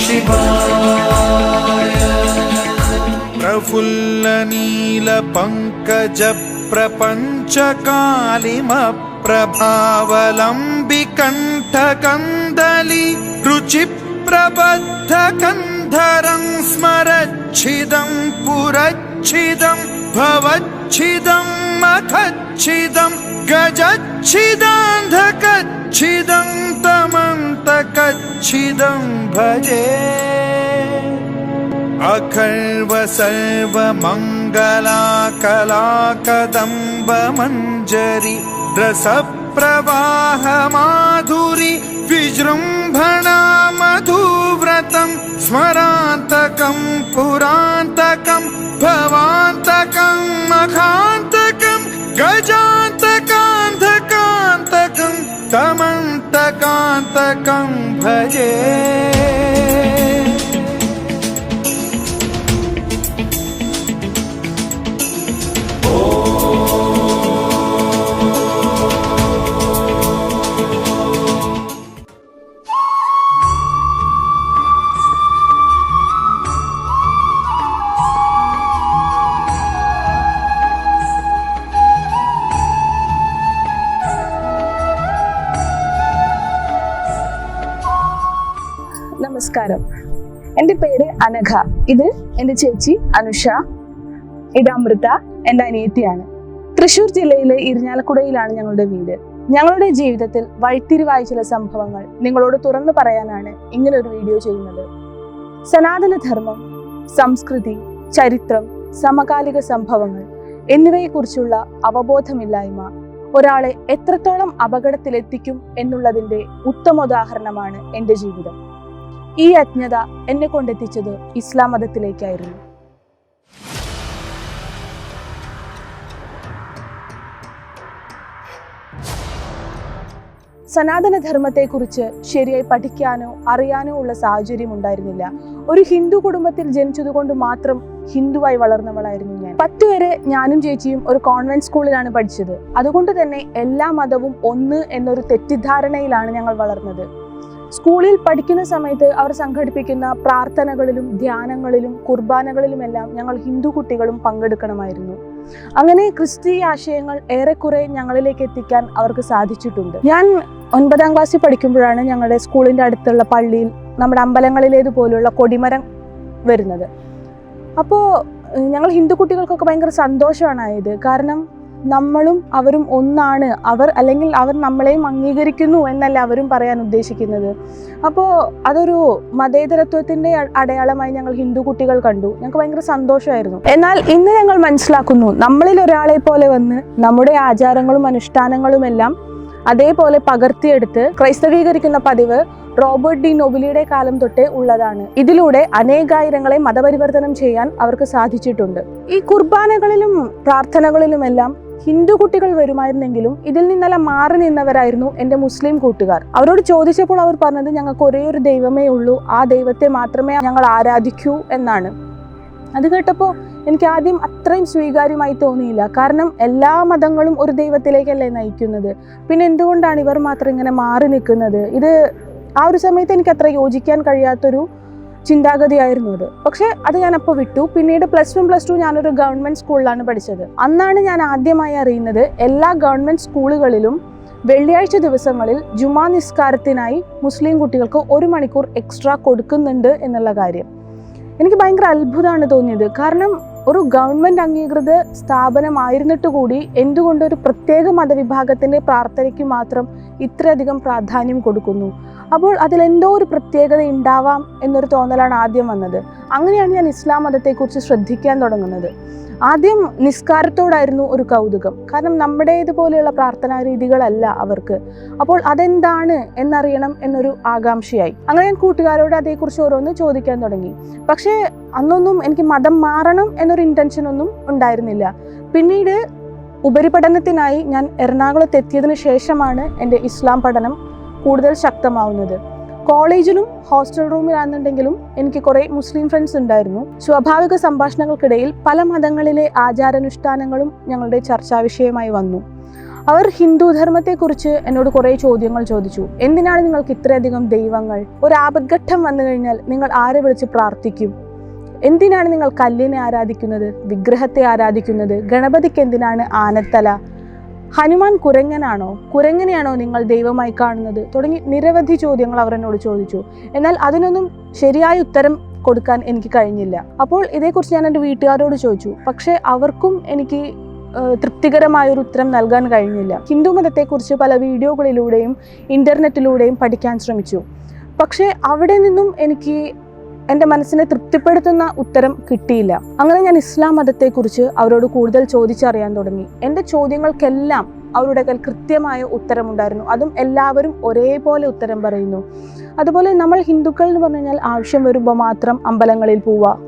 शिवाय। प्रफुल्ल नील पंकज प्रपंच कालिमप्रभावलम्बि कण्ठकन्दली रुचि प्रबद्ध कन्धरं स्मरच्छिदं पुरच्छिदं भवच्छिदं मखच्छिदं गजच्छिदान्धकच्छिदं तमन्तकच्छिदं भजे। अखर्व सर्वमङ्गलाकलाकदम्ब मञ्जरी रसप्रवाह माधुरी विजृम्भणा मधुव्रतं स्मरान्तकं पुरान्तकं भवान्तकं मखान्तकं गजान्तकान्धकान्तकं तमन्तकान्तकं भजे। നമസ്കാരം, എൻ്റെ പേര് അനഘ. ഇത് എൻ്റെ ചേച്ചി അനുഷ. ഇത് അമൃത, എൻ്റെ അനിയത്തിയാണ്. തൃശ്ശൂർ ജില്ലയിലെ ഇരിഞ്ഞാലക്കുടയിലാണ് ഞങ്ങളുടെ വീട്. ഞങ്ങളുടെ ജീവിതത്തിൽ വഴിത്തിരിവായ ചില സംഭവങ്ങൾ നിങ്ങളോട് തുറന്നു പറയാനാണ് ഇങ്ങനൊരു വീഡിയോ ചെയ്യുന്നത്. സനാതനധർമ്മം, സംസ്കൃതി, ചരിത്രം, സമകാലിക സംഭവങ്ങൾ എന്നിവയെക്കുറിച്ചുള്ള അവബോധമില്ലായ്മ ഒരാളെ എത്രത്തോളം അപകടത്തിലെത്തിക്കും എന്നുള്ളതിൻ്റെ ഉത്തമോദാഹരണമാണ് എൻ്റെ ജീവിതം. ഈ അജ്ഞത എന്നെ കൊണ്ടെത്തിച്ചത് ഇസ്ലാം മതത്തിലേക്കായിരുന്നു. സനാതനധർമ്മത്തെക്കുറിച്ച് ശരിയായി പഠിക്കാനോ അറിയാനോ ഉള്ള സാഹചര്യം ഉണ്ടായിരുന്നില്ല. ഒരു ഹിന്ദു കുടുംബത്തിൽ ജനിച്ചതുകൊണ്ട് മാത്രം ഹിന്ദുവായി വളർന്നവളായിരുന്നു ഞാൻ. 10 വരെ ഞാനും ചേച്ചിയും ഒരു കോൺവെന്റ് സ്കൂളിലാണ് പഠിച്ചത്. അതുകൊണ്ട് തന്നെ എല്ലാ മതവും ഒന്ന് എന്നൊരു തെറ്റിദ്ധാരണയിലാണ് ഞങ്ങൾ വളർന്നത്. സ്കൂളിൽ പഠിക്കുന്ന സമയത്ത് അവർ സംഘടിപ്പിക്കുന്ന പ്രാർത്ഥനകളിലും ധ്യാനങ്ങളിലും കുർബാനകളിലുമെല്ലാം ഞങ്ങൾ ഹിന്ദു കുട്ടികളും പങ്കെടുക്കണമായിരുന്നു. അങ്ങനെ ക്രിസ്തീയ ആശയങ്ങൾ ഏറെക്കുറെ ഞങ്ങളിലേക്ക് എത്തിക്കാൻ അവർക്ക് സാധിച്ചിട്ടുണ്ട്. ഞാൻ 9ാം ക്ലാസ്സിൽ പഠിക്കുമ്പോഴാണ് ഞങ്ങളുടെ സ്കൂളിൻ്റെ അടുത്തുള്ള പള്ളിയിൽ നമ്മുടെ അമ്പലങ്ങളിലേതുപോലുള്ള കൊടിമരം വരുന്നത്. അപ്പോൾ ഞങ്ങൾ ഹിന്ദു കുട്ടികൾക്കൊക്കെ ഭയങ്കര സന്തോഷമാണ് ആയത്. കാരണം നമ്മളും അവരും ഒന്നാണ്, അവർ നമ്മളെയും അംഗീകരിക്കുന്നു എന്നല്ല അവരും പറയാൻ ഉദ്ദേശിക്കുന്നത്. അപ്പോൾ അതൊരു മതേതരത്വത്തിൻ്റെ അടയാളമായി ഞങ്ങൾ ഹിന്ദു കുട്ടികൾ കണ്ടു. ഞങ്ങൾക്ക് ഭയങ്കര സന്തോഷമായിരുന്നു. എന്നാൽ ഇന്ന് ഞങ്ങൾ മനസ്സിലാക്കുന്നു, നമ്മളിൽ ഒരാളെ പോലെ വന്ന് നമ്മുടെ ആചാരങ്ങളും അനുഷ്ഠാനങ്ങളുമെല്ലാം അതേപോലെ പകർത്തിയെടുത്ത് ക്രൈസ്തവീകരിക്കുന്ന പതിവ് റോബർട്ട് ഡി നൊബിലിയുടെ കാലം തൊട്ടേ ഉള്ളതാണ്. ഇതിലൂടെ അനേകായിരങ്ങളെ മതപരിവർത്തനം ചെയ്യാൻ അവർക്ക് സാധിച്ചിട്ടുണ്ട്. ഈ കുർബാനകളിലും പ്രാർത്ഥനകളിലുമെല്ലാം ഹിന്ദു കുട്ടികൾ വരുമായിരുന്നെങ്കിലും ഇതിൽ നിന്നെല്ലാം മാറി നിന്നവരായിരുന്നു എൻ്റെ മുസ്ലിം കൂട്ടുകാർ. അവരോട് ചോദിച്ചപ്പോൾ അവർ പറഞ്ഞത് ഞങ്ങൾക്ക് ഒരേ ഒരു ദൈവമേ ഉള്ളൂ, ആ ദൈവത്തെ മാത്രമേ ഞങ്ങൾ ആരാധിക്കൂ എന്നാണ്. അത് കേട്ടപ്പോൾ എനിക്ക് ആദ്യം അത്രയും സ്വീകാര്യമായി തോന്നിയില്ല. കാരണം എല്ലാ മതങ്ങളും ഒരു ദൈവത്തിലേക്കല്ലേ നയിക്കുന്നത്, പിന്നെ എന്തുകൊണ്ടാണ് ഇവർ മാത്രം ഇങ്ങനെ മാറി നിൽക്കുന്നത്? ഇത് ആ ഒരു സമയത്ത് എനിക്ക് അത്ര യോജിക്കാൻ കഴിയാത്തൊരു ചിന്താഗതിയായിരുന്നു അത്. പക്ഷേ അത് ഞാൻ അപ്പോൾ വിട്ടു. പിന്നീട് +1 +2 ഞാനൊരു ഗവൺമെൻറ് സ്കൂളിലാണ് പഠിച്ചത്. അന്നാണ് ഞാൻ ആദ്യമായി അറിയുന്നത് എല്ലാ ഗവൺമെൻറ് സ്കൂളുകളിലും വെള്ളിയാഴ്ച ദിവസങ്ങളിൽ ജുമാ നിസ്കാരത്തിനായി മുസ്ലിം കുട്ടികൾക്ക് 1 മണിക്കൂർ എക്സ്ട്രാ കൊടുക്കുന്നുണ്ട് എന്നുള്ള കാര്യം. എനിക്ക് ഭയങ്കര അത്ഭുതമാണ് തോന്നിയത്. കാരണം ഒരു ഗവൺമെൻറ് അംഗീകൃത സ്ഥാപനമായിരുന്നിട്ട് കൂടി എന്തുകൊണ്ട് ഒരു പ്രത്യേക മതവിഭാഗത്തിൻ്റെ പ്രാർത്ഥനയ്ക്ക് മാത്രം ഇത്രയധികം പ്രാധാന്യം കൊടുക്കുന്നു? അപ്പോൾ അതിലെന്തോ ഒരു പ്രത്യേകത ഉണ്ടാവാം എന്നൊരു തോന്നലാണ് ആദ്യം വന്നത്. അങ്ങനെയാണ് ഞാൻ ഇസ്ലാം മതത്തെക്കുറിച്ച് ശ്രദ്ധിക്കാൻ തുടങ്ങുന്നത്. ആദ്യം നിസ്കാരത്തോടായിരുന്നു ഒരു കൗതുകം. കാരണം നമ്മുടെ ഇതുപോലെയുള്ള പ്രാർത്ഥനാ രീതികളല്ല അവർക്ക്. അപ്പോൾ അതെന്താണ് എന്നറിയണം എന്നൊരു ആകാംക്ഷയായി. അങ്ങനെ ഞാൻ കൂട്ടുകാരോട് അതേക്കുറിച്ച് ഓരോന്ന് ചോദിക്കാൻ തുടങ്ങി. പക്ഷേ അന്നൊന്നും എനിക്ക് മതം മാറണം എന്നൊരു ഇൻറ്റൻഷനൊന്നും ഉണ്ടായിരുന്നില്ല. പിന്നീട് ഉപരിപഠനത്തിനായി ഞാൻ എറണാകുളത്ത് എത്തിയതിനു ശേഷമാണ് എൻ്റെ ഇസ്ലാം പഠനം കൂടുതൽ ശക്തമാവുന്നത്. കോളേജിലും ഹോസ്റ്റൽ റൂമിലാണെന്നുണ്ടെങ്കിലും എനിക്ക് കുറേ മുസ്ലിം ഫ്രണ്ട്സ് ഉണ്ടായിരുന്നു. സ്വാഭാവിക സംഭാഷണങ്ങൾക്കിടയിൽ പല മതങ്ങളിലെ ആചാരാനുഷ്ഠാനങ്ങളും ഞങ്ങളുടെ ചർച്ചാ വിഷയമായി വന്നു. അവർ ഹിന്ദു ധർമ്മത്തെക്കുറിച്ച് എന്നോട് കുറേ ചോദ്യങ്ങൾ ചോദിച്ചു. എന്തിനാണ് നിങ്ങൾക്ക് ഇത്രയധികം ദൈവങ്ങൾ? ഒരു ആപത്ഘട്ടം വന്നു കഴിഞ്ഞാൽ നിങ്ങൾ ആരെ വിളിച്ച് പ്രാർത്ഥിക്കും? എന്തിനാണ് നിങ്ങൾ കല്ലിനെ ആരാധിക്കുന്നത്, വിഗ്രഹത്തെ ആരാധിക്കുന്നത്? ഗണപതിക്ക് എന്തിനാണ് ആനത്തല? ഹനുമാൻ കുരങ്ങനെയാണോ നിങ്ങൾ ദൈവമായി കാണുന്നത്? തുടങ്ങി നിരവധി ചോദ്യങ്ങൾ അവർ എന്നോട് ചോദിച്ചു. എന്നാൽ അതിനൊന്നും ശരിയായ ഉത്തരം കൊടുക്കാൻ എനിക്ക് കഴിഞ്ഞില്ല. അപ്പോൾ ഇതേക്കുറിച്ച് ഞാൻ എൻ്റെ വീട്ടുകാരോട് ചോദിച്ചു. പക്ഷേ അവർക്കും എനിക്ക് തൃപ്തികരമായൊരു ഉത്തരം നൽകാൻ കഴിഞ്ഞില്ല. ഹിന്ദു മതത്തെക്കുറിച്ച് പല വീഡിയോകളിലൂടെയും ഇൻ്റർനെറ്റിലൂടെയും പഠിക്കാൻ ശ്രമിച്ചു. പക്ഷേ അവിടെ നിന്നും എനിക്ക് എൻ്റെ മനസ്സിനെ തൃപ്തിപ്പെടുത്തുന്ന ഉത്തരം കിട്ടിയില്ല. അങ്ങനെ ഞാൻ ഇസ്ലാം മതത്തെക്കുറിച്ച് അവരോട് കൂടുതൽ ചോദിച്ചറിയാൻ തുടങ്ങി. എൻ്റെ ചോദ്യങ്ങൾക്കെല്ലാം അവരുടെ കയ്യിൽ കൃത്യമായ ഉത്തരമുണ്ടായിരുന്നു. അതും എല്ലാവരും ഒരേപോലെ ഉത്തരം പറയുന്നു. അതുപോലെ നമ്മൾ ഹിന്ദുക്കൾ എന്ന് പറഞ്ഞു കഴിഞ്ഞാൽ ആവശ്യം വരുമ്പോൾ മാത്രം അമ്പലങ്ങളിൽ പോവുക,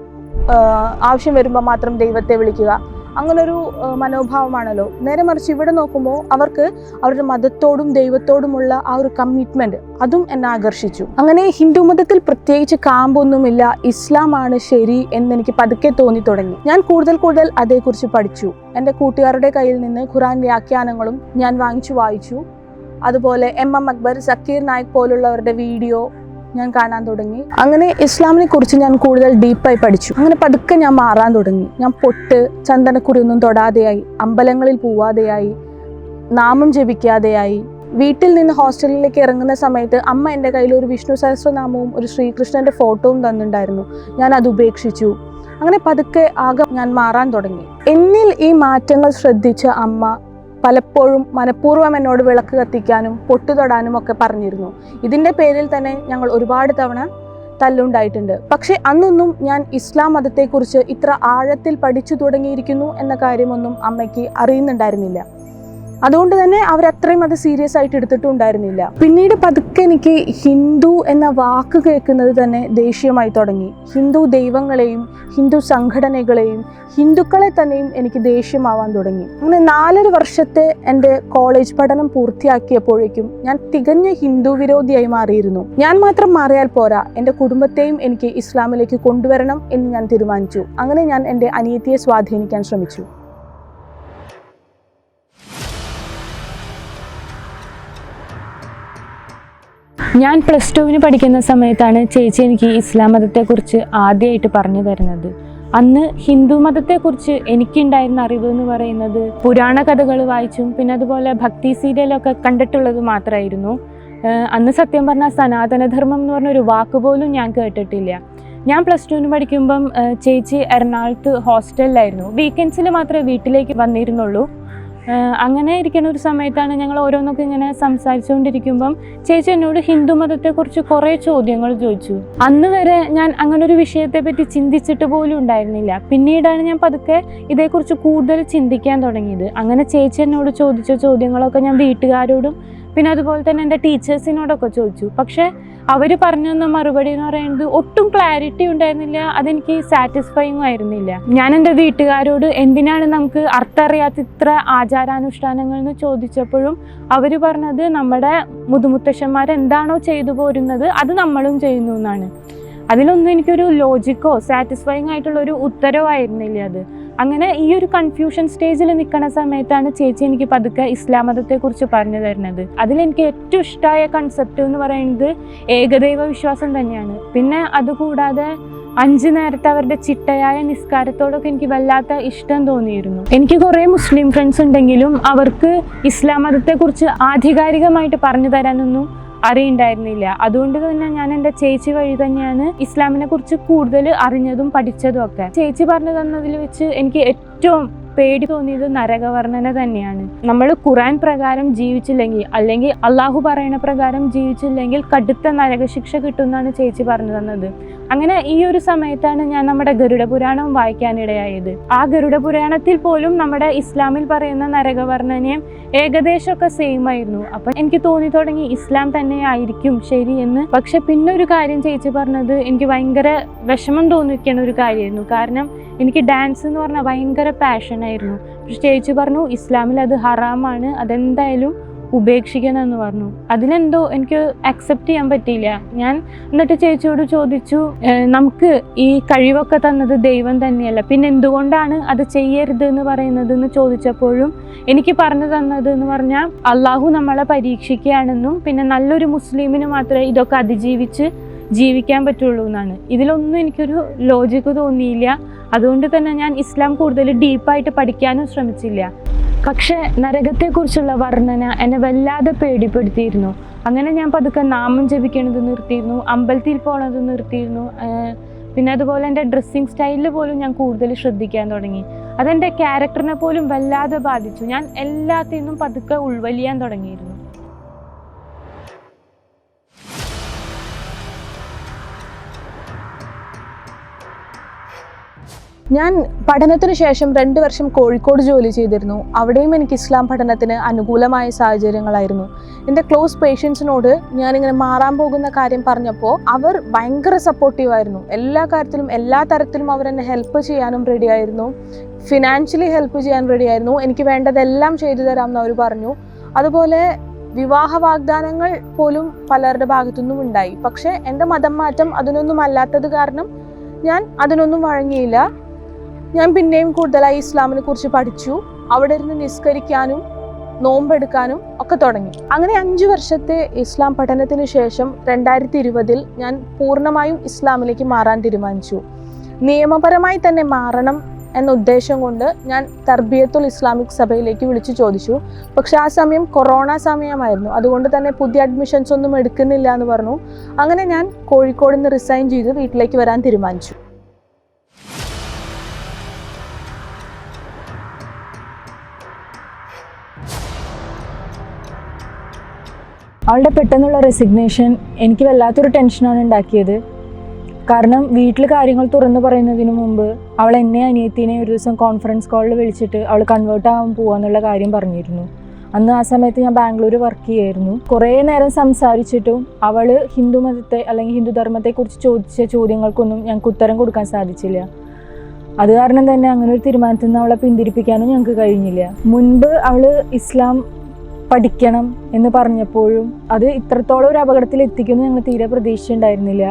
ആവശ്യം വരുമ്പോൾ മാത്രം ദൈവത്തെ വിളിക്കുക, അങ്ങനൊരു മനോഭാവമാണല്ലോ. നേരെ മറിച്ച് ഇവിടെ നോക്കുമ്പോൾ അവർക്ക് അവരുടെ മതത്തോടും ദൈവത്തോടുമുള്ള ആ ഒരു കമ്മിറ്റ്മെൻറ്റ്, അതും എന്നെ ആകർഷിച്ചു. അങ്ങനെ ഹിന്ദു മതത്തിൽ പ്രത്യേകിച്ച് കാമ്പൊന്നുമില്ല, ഇസ്ലാമാണ് ശരി എന്നെനിക്ക് പതുക്കെ തോന്നി തുടങ്ങി. ഞാൻ കൂടുതൽ അതേക്കുറിച്ച് പഠിച്ചു. എൻ്റെ കൂട്ടുകാരുടെ കയ്യിൽ നിന്ന് ഖുറാൻ വ്യാഖ്യാനങ്ങളും ഞാൻ വായിച്ചു. അതുപോലെ MM അക്ബർ, സക്കീർ നായിക് പോലുള്ളവരുടെ വീഡിയോ ഞാൻ കാണാൻ തുടങ്ങി. അങ്ങനെ ഇസ്ലാമിനെ കുറിച്ച് ഞാൻ കൂടുതൽ ഡീപ്പായി പഠിച്ചു. അങ്ങനെ പതുക്കെ ഞാൻ മാറാൻ തുടങ്ങി. ഞാൻ പൊട്ട്, ചന്ദനക്കുറിയൊന്നും തൊടാതെയായി, അമ്പലങ്ങളിൽ പോവാതെയായി, നാമം ജപിക്കാതെയായി. വീട്ടിൽ നിന്ന് ഹോസ്റ്റലിലേക്ക് ഇറങ്ങുന്ന സമയത്ത് അമ്മ എൻ്റെ കയ്യിൽ ഒരു വിഷ്ണു സഹസ്രനാമവും ഒരു ശ്രീകൃഷ്ണൻ്റെ ഫോട്ടോവും തന്നിട്ടുണ്ടായിരുന്നു. ഞാൻ അത് ഉപേക്ഷിച്ചു. അങ്ങനെ പതുക്കെ ആകെ ഞാൻ മാറാൻ തുടങ്ങി. എന്നിൽ ഈ മാറ്റങ്ങൾ ശ്രദ്ധിച്ച അമ്മ പലപ്പോഴും മനഃപൂർവ്വം എന്നോട് വിളക്ക് കത്തിക്കാനും പൊട്ടു തൊടാനും ഒക്കെ പറഞ്ഞിരുന്നു. ഇതിൻ്റെ പേരിൽ തന്നെ ഞങ്ങൾ ഒരുപാട് തവണ തല്ലുണ്ടായിട്ടുണ്ട്. പക്ഷേ അന്നൊന്നും ഞാൻ ഇസ്ലാം മതത്തെക്കുറിച്ച് ഇത്ര ആഴത്തിൽ പഠിച്ചു തുടങ്ങിയിരിക്കുന്നു എന്ന കാര്യമൊന്നും അമ്മയ്ക്ക് അറിയുന്നുണ്ടായിരുന്നില്ല. അതുകൊണ്ട് തന്നെ അവരത്രയും അത് സീരിയസ് ആയിട്ട് എടുത്തിട്ടുണ്ടായിരുന്നില്ല. പിന്നീട് പതുക്കെ എനിക്ക് ഹിന്ദു എന്ന വാക്ക് കേൾക്കുന്നത് തന്നെ ദേഷ്യമായി തുടങ്ങി. ഹിന്ദു ദൈവങ്ങളെയും ഹിന്ദു സംഘടനകളെയും ഹിന്ദുക്കളെ തന്നെയും എനിക്ക് ദേഷ്യമാവാൻ തുടങ്ങി. അങ്ങനെ 4.5 വർഷത്തെ എൻ്റെ കോളേജ് പഠനം പൂർത്തിയാക്കിയപ്പോഴേക്കും ഞാൻ തികഞ്ഞ ഹിന്ദു വിരോധിയായി മാറിയിരുന്നു. ഞാൻ മാത്രം മാറിയാൽ പോരാ, എൻ്റെ കുടുംബത്തെയും എനിക്ക് ഇസ്ലാമിലേക്ക് കൊണ്ടുവരണം എന്ന് ഞാൻ തീരുമാനിച്ചു. അങ്ങനെ ഞാൻ എൻ്റെ അനിയത്തിയെ സ്വാധീനിക്കാൻ ശ്രമിച്ചു. ഞാൻ +2 പഠിക്കുന്ന സമയത്താണ് ചേച്ചി എനിക്ക് ഇസ്ലാം മതത്തെക്കുറിച്ച് ആദ്യമായിട്ട് പറഞ്ഞു തരുന്നത്. അന്ന് ഹിന്ദു മതത്തെക്കുറിച്ച് എനിക്കുണ്ടായിരുന്ന അറിവ് എന്ന് പറയുന്നത് പുരാണ കഥകൾ വായിച്ചും പിന്നെ അതുപോലെ ഭക്തി സീരിയലൊക്കെ കണ്ടിട്ടുള്ളത് മാത്രമായിരുന്നു. അന്ന് സത്യം പറഞ്ഞാൽ സനാതനധർമ്മം എന്ന് പറഞ്ഞൊരു വാക്ക് പോലും ഞാൻ കേട്ടിട്ടില്ല. ഞാൻ +2 പഠിക്കുമ്പം ചേച്ചി എറണാകുളത്ത് ഹോസ്റ്റലിലായിരുന്നു. വീക്കെൻഡ്സിൽ മാത്രമേ വീട്ടിലേക്ക് വന്നിരുന്നുള്ളൂ. അങ്ങനെ ഇരിക്കുന്ന ഒരു സമയത്താണ് ഞങ്ങൾ ഓരോന്നൊക്കെ ഇങ്ങനെ സംസാരിച്ചുകൊണ്ടിരിക്കുമ്പം ചേച്ചി എന്നോട് ഹിന്ദു മതത്തെക്കുറിച്ച് കുറേ ചോദ്യങ്ങൾ ചോദിച്ചു. അന്ന് വരെ ഞാൻ അങ്ങനൊരു വിഷയത്തെപ്പറ്റി ചിന്തിച്ചിട്ട് പോലും ഉണ്ടായിരുന്നില്ല. പിന്നീടാണ് ഞാൻ പതുക്കെ ഇതേക്കുറിച്ച് കൂടുതൽ ചിന്തിക്കാൻ തുടങ്ങിയത്. അങ്ങനെ ചേച്ചി എന്നോട് ചോദിച്ച ചോദ്യങ്ങളൊക്കെ ഞാൻ വീട്ടുകാരോടും പിന്നെ അതുപോലെ തന്നെ എൻ്റെ ടീച്ചേഴ്സിനോടൊക്കെ ചോദിച്ചു. പക്ഷേ അവർ പറഞ്ഞു തന്ന മറുപടി എന്ന് പറയുന്നത് ഒട്ടും ക്ലാരിറ്റി ഉണ്ടായിരുന്നില്ല, അതെനിക്ക് സാറ്റിസ്ഫൈങ് ആയിരുന്നില്ല. ഞാൻ എൻ്റെ വീട്ടുകാരോട് എന്തിനാണ് നമുക്ക് അർത്ഥമറിയാത്ത ഇത്ര ആചാരാനുഷ്ഠാനങ്ങൾ എന്ന് ചോദിച്ചപ്പോഴും അവർ പറഞ്ഞത് നമ്മുടെ മുതുമുത്തശ്ശന്മാർ എന്താണോ ചെയ്തു പോരുന്നത് അത് നമ്മളും ചെയ്യുന്നു എന്നാണ്. അതിലൊന്നും എനിക്കൊരു ലോജിക്കോ സാറ്റിസ്ഫൈങ് ആയിട്ടുള്ളൊരു ഉത്തരവായിരുന്നില്ല അത്. അങ്ങനെ ഈ ഒരു കൺഫ്യൂഷൻ സ്റ്റേജിൽ നിൽക്കുന്ന സമയത്താണ് ചേച്ചി എനിക്ക് പതുക്കെ ഇസ്ലാം മതത്തെക്കുറിച്ച് പറഞ്ഞു തരുന്നത്. അതിലെനിക്ക് ഏറ്റവും ഇഷ്ടമായ കൺസെപ്റ്റ് എന്ന് പറയുന്നത് ഏകദൈവ വിശ്വാസം തന്നെയാണ്. പിന്നെ അതുകൂടാതെ 5 നേരത്തെ അവരുടെ ചിട്ടയായ നിസ്കാരത്തോടൊക്കെ എനിക്ക് വല്ലാത്ത ഇഷ്ടം തോന്നിയിരുന്നു. എനിക്ക് കുറേ മുസ്ലിം ഫ്രണ്ട്സ് ഉണ്ടെങ്കിലും അവർക്ക് ഇസ്ലാം മതത്തെക്കുറിച്ച് ആധികാരികമായിട്ട് പറഞ്ഞു തരാനൊന്നും അറിയുണ്ടായിരുന്നില്ല. അതുകൊണ്ട് തന്നെ ഞാൻ എൻ്റെ ചേച്ചി വഴി തന്നെയാണ് ഇസ്ലാമിനെ കുറിച്ച് കൂടുതൽ അറിഞ്ഞതും പഠിച്ചതും ഒക്കെ. ചേച്ചി പറഞ്ഞു തന്നതിൽ വെച്ച് എനിക്ക് ഏറ്റവും പേടി തോന്നിയത് നരകവർണ്ണന തന്നെയാണ്. നമ്മൾ ഖുറാൻ പ്രകാരം ജീവിച്ചില്ലെങ്കിൽ അല്ലെങ്കിൽ അള്ളാഹു പറയുന്ന പ്രകാരം ജീവിച്ചില്ലെങ്കിൽ കടുത്ത നരകശിക്ഷ കിട്ടുമെന്നാണ് ചേച്ചി പറഞ്ഞു തന്നത്. അങ്ങനെ ഈ ഒരു സമയത്താണ് ഞാൻ നമ്മുടെ ഗരുഡ പുരാണം വായിക്കാനിടയായത്. ആ ഗരുഡ പുരാണത്തിൽ പോലും നമ്മുടെ ഇസ്ലാമിൽ പറയുന്ന നരകവർണ്ണനയും ഏകദേശമൊക്കെ സെയിം ആയിരുന്നു. അപ്പം എനിക്ക് തോന്നി തുടങ്ങി ഇസ്ലാം തന്നെ ആയിരിക്കും ശരി എന്ന്. പക്ഷെ പിന്നെ ഒരു കാര്യം ചേച്ചി പറഞ്ഞത് എനിക്ക് ഭയങ്കര വിഷമം തോന്നിക്കുന്ന ഒരു കാര്യമായിരുന്നു. കാരണം എനിക്ക് ഡാൻസ് എന്ന് പറഞ്ഞാൽ ഭയങ്കര പാഷനായിരുന്നു. പക്ഷെ ചേച്ചി പറഞ്ഞു ഇസ്ലാമിൽ അത് ഹറാമാണ്, അതെന്തായാലും ഉപേക്ഷിക്കണമെന്ന് പറഞ്ഞു. അതിനെന്തോ എനിക്ക് അക്സെപ്റ്റ് ചെയ്യാൻ പറ്റിയില്ല. ഞാൻ എന്നിട്ട് ചേച്ചിയോട് ചോദിച്ചു, നമുക്ക് ഈ കഴിവൊക്കെ തന്നത് ദൈവം തന്നെയല്ല, പിന്നെ എന്തുകൊണ്ടാണ് അത് ചെയ്യരുത് എന്ന് പറയുന്നത് എന്ന് ചോദിച്ചപ്പോഴും എനിക്ക് പറഞ്ഞു തന്നത് എന്ന് പറഞ്ഞാൽ അള്ളാഹു നമ്മളെ പരീക്ഷിക്കുകയാണെന്നും പിന്നെ നല്ലൊരു മുസ്ലിമിന് മാത്രമേ ഇതൊക്കെ അതിജീവിച്ച് ജീവിക്കാൻ പറ്റുള്ളൂ എന്നാണ്. ഇതിലൊന്നും എനിക്കൊരു ലോജിക്ക് തോന്നിയില്ല. അതുകൊണ്ട് തന്നെ ഞാൻ ഇസ്ലാം കൂടുതൽ ഡീപ്പായിട്ട് പഠിക്കാനും ശ്രമിച്ചില്ല. പക്ഷേ നരകത്തെക്കുറിച്ചുള്ള വർണ്ണന എന്നെ വല്ലാതെ പേടിപ്പെടുത്തിയിരുന്നു. അങ്ങനെ ഞാൻ പതുക്കെ നാമം ജപിക്കണത് നിർത്തിയിരുന്നു, അമ്പലത്തിൽ പോണത് നിർത്തിയിരുന്നു. പിന്നെ അതുപോലെ എൻ്റെ ഡ്രസ്സിങ് സ്റ്റൈലിൽ പോലും ഞാൻ കൂടുതൽ ശ്രദ്ധിക്കാൻ തുടങ്ങി. അതെൻ്റെ ക്യാരക്ടറിനെ പോലും വല്ലാതെ ബാധിച്ചു. ഞാൻ എല്ലാത്തിൽ നിന്നും പതുക്കെ ഉൾവലിയാൻ തുടങ്ങിയിരുന്നു. ഞാൻ പഠനത്തിന് ശേഷം 2 വർഷം കോഴിക്കോട് ജോലി ചെയ്തിരുന്നു. അവിടെയും എനിക്ക് ഇസ്ലാം പഠനത്തിന് അനുകൂലമായ സാഹചര്യങ്ങളായിരുന്നു. എൻ്റെ ക്ലോസ് പേഷ്യൻസിനോട് ഞാനിങ്ങനെ മാറാൻ പോകുന്ന കാര്യം പറഞ്ഞപ്പോൾ അവർ ഭയങ്കര സപ്പോർട്ടീവായിരുന്നു. എല്ലാ കാര്യത്തിലും എല്ലാ തരത്തിലും അവരെന്നെ ഹെൽപ്പ് ചെയ്യാനും റെഡിയായിരുന്നു. ഫിനാൻഷ്യലി ഹെൽപ്പ് ചെയ്യാൻ റെഡിയായിരുന്നു. എനിക്ക് വേണ്ടതെല്ലാം ചെയ്തു തരാമെന്ന് അവർ പറഞ്ഞു. അതുപോലെ വിവാഹ വാഗ്ദാനങ്ങൾ പോലും പലരുടെ ഭാഗത്തുനിന്നും ഉണ്ടായി. പക്ഷേ എൻ്റെ മതം മാറ്റം അതിനൊന്നും അല്ലാത്തത് കാരണം ഞാൻ അതിനൊന്നും വഴങ്ങിയില്ല. ഞാൻ പിന്നെയും കൂടുതലായി ഇസ്ലാമിനെ കുറിച്ച് പഠിച്ചു. അവിടെ ഇരുന്ന് നിസ്കരിക്കാനും നോമ്പെടുക്കാനും ഒക്കെ തുടങ്ങി. അങ്ങനെ 5 വർഷത്തെ ഇസ്ലാം പഠനത്തിന് ശേഷം 2020 ഞാൻ പൂർണ്ണമായും ഇസ്ലാമിലേക്ക് മാറാൻ തീരുമാനിച്ചു. നിയമപരമായി തന്നെ മാറണം എന്ന ഉദ്ദേശം കൊണ്ട് ഞാൻ തർബിയത്തുൽ ഇസ്ലാമിക് സഭയിലേക്ക് വിളിച്ചു ചോദിച്ചു. പക്ഷെ ആ സമയം കൊറോണ സമയമായിരുന്നു. അതുകൊണ്ട് തന്നെ പുതിയ അഡ്മിഷൻസ് ഒന്നും എടുക്കുന്നില്ല എന്ന് പറഞ്ഞു. അങ്ങനെ ഞാൻ കോഴിക്കോട് നിന്ന് റിസൈൻ ചെയ്ത് വീട്ടിലേക്ക് വരാൻ തീരുമാനിച്ചു. അവളുടെ പെട്ടെന്നുള്ള റെസിഗ്നേഷൻ എനിക്ക് വല്ലാത്തൊരു ടെൻഷനാണ് ഉണ്ടാക്കിയത്. കാരണം വീട്ടിൽ കാര്യങ്ങൾ തുറന്നു പറയുന്നതിന് മുമ്പ് അവൾ എന്നെ അനിയത്തിനെ ഒരു ദിവസം കോൺഫറൻസ് കോളിൽ വിളിച്ചിട്ട് അവൾ കൺവേർട്ട് ആവാൻ പോവാന്നുള്ള കാര്യം പറഞ്ഞിരുന്നു. അന്ന് ആ സമയത്ത് ഞാൻ ബാംഗ്ലൂർ വർക്ക് ചെയ്യായിരുന്നു. കുറേ നേരം സംസാരിച്ചിട്ടും അവൾ ഹിന്ദു മതത്തെ അല്ലെങ്കിൽ ഹിന്ദു ധർമ്മത്തെക്കുറിച്ച് ചോദിച്ച ചോദ്യങ്ങൾക്കൊന്നും ഞങ്ങൾക്ക് ഉത്തരം കൊടുക്കാൻ സാധിച്ചില്ല. അത് കാരണം തന്നെ അങ്ങനെ ഒരു തീരുമാനത്തിൽ നിന്ന് അവളെ പിന്തിരിപ്പിക്കാനും ഞങ്ങൾക്ക് കഴിഞ്ഞില്ല. മുൻപ് അവൾ ഇസ്ലാം പഠിക്കണം എന്ന് പറഞ്ഞപ്പോഴും അത് ഇത്രത്തോളം ഒരു അപകടത്തിൽ എത്തിക്കുമെന്ന് ഞങ്ങൾ തീരെ പ്രതീക്ഷിച്ചിട്ടുണ്ടായിരുന്നില്ല.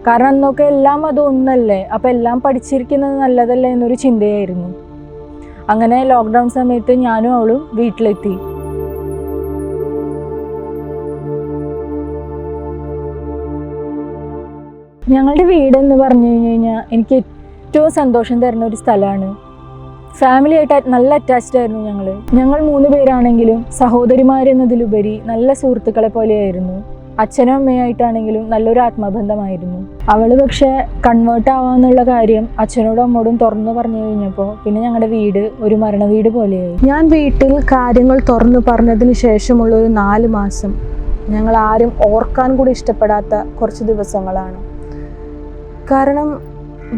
കാരണം അന്നൊക്കെ എല്ലാം അതൊന്നല്ലേ, അപ്പം എല്ലാം പഠിച്ചിരിക്കുന്നത് നല്ലതല്ലേ എന്നൊരു ചിന്തയായിരുന്നു. അങ്ങനെ ലോക്ക്ഡൗൺ സമയത്ത് ഞാനും അവളും വീട്ടിലെത്തി. ഞങ്ങളുടെ വീടെന്ന് പറഞ്ഞു കഴിഞ്ഞാൽ എനിക്ക് ഏറ്റവും സന്തോഷം തരുന്ന ഒരു സ്ഥലമാണ്. ഫാമിലി ആയിട്ട് നല്ല അറ്റാച്ച്ഡ് ആയിരുന്നു ഞങ്ങൾ 3 പേരാണെങ്കിലും സഹോദരിമാരെന്നതിലുപരി നല്ല സുഹൃത്തുക്കളെ പോലെയായിരുന്നു. അച്ഛനും അമ്മയായിട്ടാണെങ്കിലും നല്ലൊരു ആത്മബന്ധമായിരുന്നു. അവൾ പക്ഷേ കൺവേർട്ട് ആവാന്നുള്ള കാര്യം അച്ഛനോടും അമ്മോടും തുറന്നു പറഞ്ഞു കഴിഞ്ഞപ്പോൾ പിന്നെ ഞങ്ങളുടെ വീട് ഒരു മരണ വീട് പോലെയായി. ഞാൻ വീട്ടിൽ കാര്യങ്ങൾ തുറന്നു പറഞ്ഞതിന് ശേഷമുള്ള ഒരു 4 മാസം ഞങ്ങൾ ആരും ഓർക്കാൻ കൂടി ഇഷ്ടപ്പെടാത്ത കുറച്ച് ദിവസങ്ങളാണ്. കാരണം